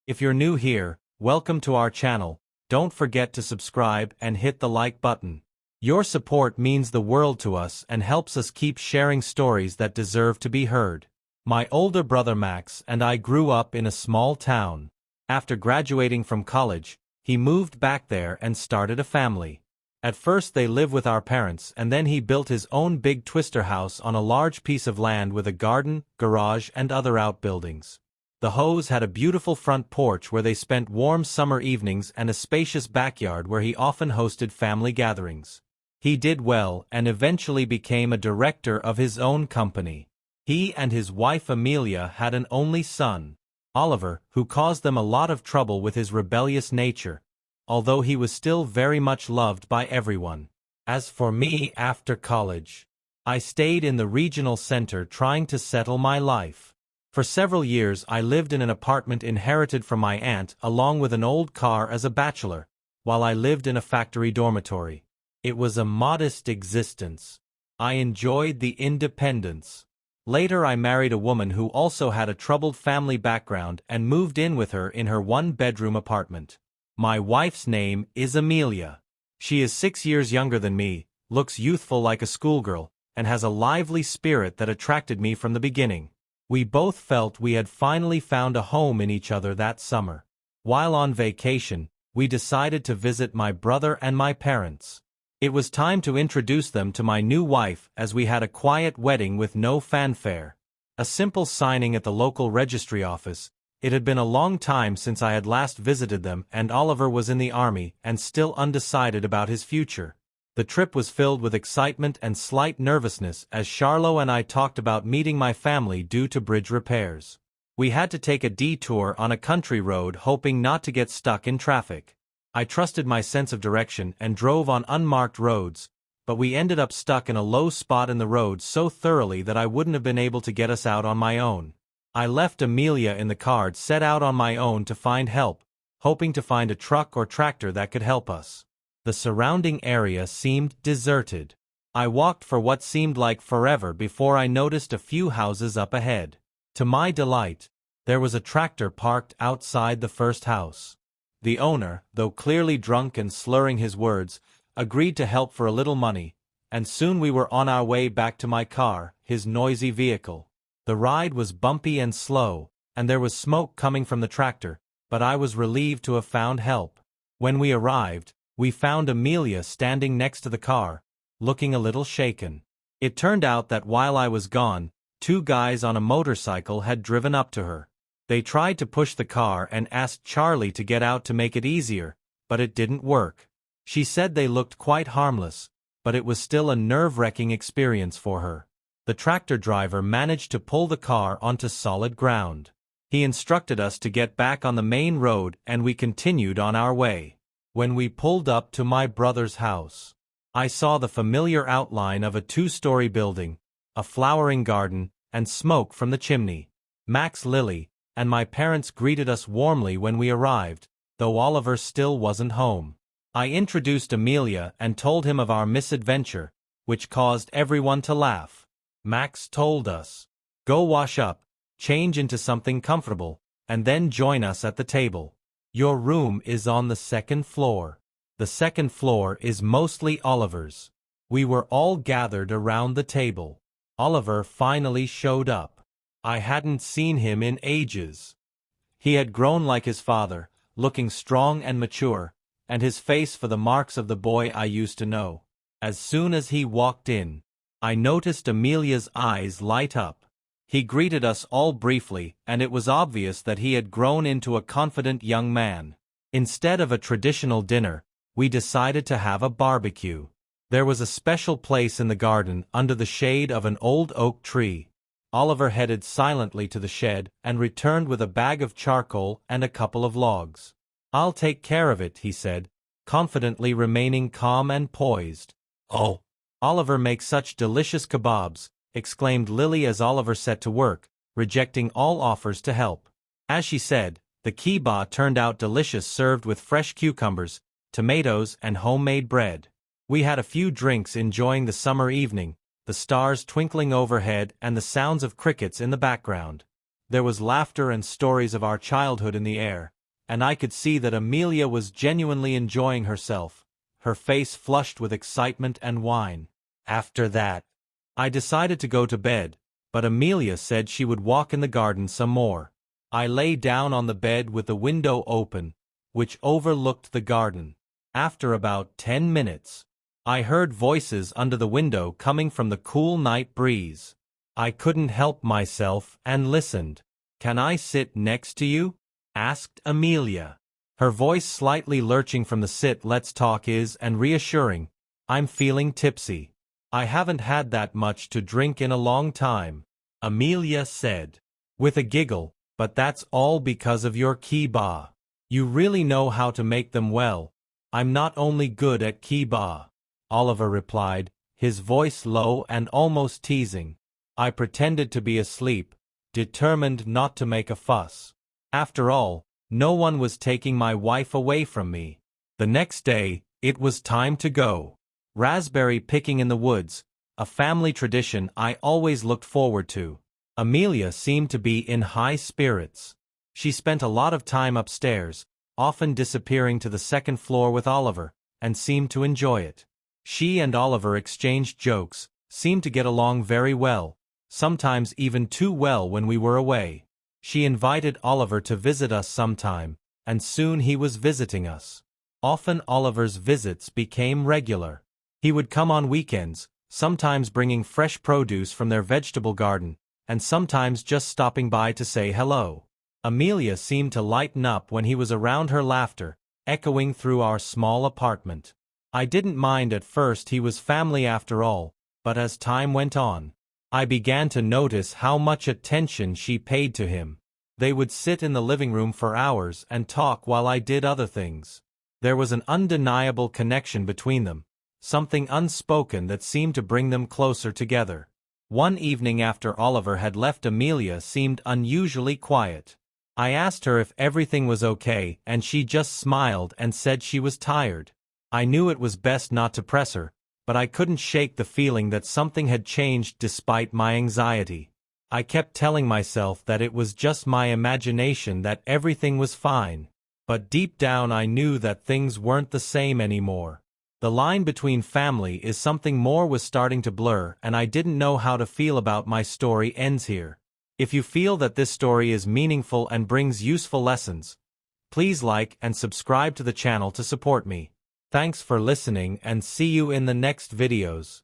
If you're new here, welcome to our channel. Don't forget to subscribe and hit the like button. Your support means the world to us and helps us keep sharing stories that deserve to be heard. My older brother Max and I grew up in a small town. After graduating from college, he moved back there and started a family. At first they lived with our parents, and then he built his own big twister house on a large piece of land with a garden, garage and other outbuildings. The Hoes had a beautiful front porch where they spent warm summer evenings and a spacious backyard where he often hosted family gatherings. He did well and eventually became a director of his own company. He and his wife Amelia had an only son, Oliver, who caused them a lot of trouble with his rebellious nature, although he was still very much loved by everyone. As for me, after college, I stayed in the regional center trying to settle my life. For several years I lived in an apartment inherited from my aunt along with an old car as a bachelor, while I lived in a factory dormitory. It was a modest existence. I enjoyed the independence. Later I married a woman who also had a troubled family background and moved in with her in her one-bedroom apartment. My wife's name is Amelia. She is 6 years younger than me, looks youthful like a schoolgirl, and has a lively spirit that attracted me from the beginning. We both felt we had finally found a home in each other that summer. While on vacation, we decided to visit my brother and my parents. It was time to introduce them to my new wife as we had a quiet wedding with no fanfare. A simple signing at the local registry office. It had been a long time since I had last visited them, and Oliver was in the army and still undecided about his future. The trip was filled with excitement and slight nervousness as Charlot and I talked about meeting my family due to bridge repairs. We had to take a detour on a country road hoping not to get stuck in traffic. I trusted my sense of direction and drove on unmarked roads, but we ended up stuck in a low spot in the road so thoroughly that I wouldn't have been able to get us out on my own. I left Amelia in the car, set out on my own to find help, hoping to find a truck or tractor that could help us. The surrounding area seemed deserted. I walked for what seemed like forever before I noticed a few houses up ahead. To my delight, there was a tractor parked outside the first house. The owner, though clearly drunk and slurring his words, agreed to help for a little money, and soon we were on our way back to my car, his noisy vehicle. The ride was bumpy and slow, and there was smoke coming from the tractor, but I was relieved to have found help. When we arrived, we found Amelia standing next to the car, looking a little shaken. It turned out that while I was gone, 2 guys on a motorcycle had driven up to her. They tried to push the car and asked Charlie to get out to make it easier, but it didn't work. She said they looked quite harmless, but it was still a nerve-wracking experience for her. The tractor driver managed to pull the car onto solid ground. He instructed us to get back on the main road and we continued on our way. When we pulled up to my brother's house, I saw the familiar outline of a 2-story building, a flowering garden, and smoke from the chimney. Max, Lily, and my parents greeted us warmly when we arrived, though Oliver still wasn't home. I introduced Amelia and told him of our misadventure, which caused everyone to laugh. Max told us, "Go wash up, change into something comfortable, and then join us at the table. Your room is on the 2nd floor. The 2nd floor is mostly Oliver's." We were all gathered around the table. Oliver finally showed up. I hadn't seen him in ages. He had grown like his father, looking strong and mature, and his face for the marks of the boy I used to know. As soon as he walked in, I noticed Amelia's eyes light up. He greeted us all briefly, and it was obvious that he had grown into a confident young man. Instead of a traditional dinner, we decided to have a barbecue. There was a special place in the garden under the shade of an old oak tree. Oliver headed silently to the shed and returned with a bag of charcoal and a couple of logs. "I'll take care of it," he said, confidently remaining calm and poised. "Oh, Oliver makes such delicious kebabs," exclaimed Lily as Oliver set to work, rejecting all offers to help. As she said, the kebab turned out delicious, served with fresh cucumbers, tomatoes, and homemade bread. We had a few drinks, enjoying the summer evening, the stars twinkling overhead and the sounds of crickets in the background. There was laughter and stories of our childhood in the air, and I could see that Amelia was genuinely enjoying herself, her face flushed with excitement and wine. After that, I decided to go to bed, but Amelia said she would walk in the garden some more. I lay down on the bed with the window open, which overlooked the garden. After about 10 minutes, I heard voices under the window coming from the cool night breeze. I couldn't help myself and listened. "Can I sit next to you?" asked Amelia. Her voice slightly lurching from the "sit let's talk" and reassuring. "I'm feeling tipsy. I haven't had that much to drink in a long time," Amelia said, with a giggle, "but that's all because of your kibbeh. You really know how to make them well." "I'm not only good at kibbeh," Oliver replied, his voice low and almost teasing. I pretended to be asleep, determined not to make a fuss. After all, no one was taking my wife away from me. The next day, it was time to go. Raspberry picking in the woods, a family tradition I always looked forward to. Amelia seemed to be in high spirits. She spent a lot of time upstairs, often disappearing to the second floor with Oliver, and seemed to enjoy it. She and Oliver exchanged jokes, seemed to get along very well, sometimes even too well when we were away. She invited Oliver to visit us sometime, and soon he was visiting us. Often Oliver's visits became regular. He would come on weekends, sometimes bringing fresh produce from their vegetable garden, and sometimes just stopping by to say hello. Amelia seemed to lighten up when he was around, her laughter echoing through our small apartment. I didn't mind at first, he was family after all, but as time went on, I began to notice how much attention she paid to him. They would sit in the living room for hours and talk while I did other things. There was an undeniable connection between them, something unspoken that seemed to bring them closer together. One evening after Oliver had left, Amelia seemed unusually quiet. I asked her if everything was okay, and she just smiled and said she was tired. I knew it was best not to press her, but I couldn't shake the feeling that something had changed despite my anxiety. I kept telling myself that it was just my imagination, that everything was fine. But deep down I knew that things weren't the same anymore. The line between family is something more was starting to blur, and I didn't know how to feel about my story ends here. If you feel that this story is meaningful and brings useful lessons, please like and subscribe to the channel to support me. Thanks for listening and see you in the next videos.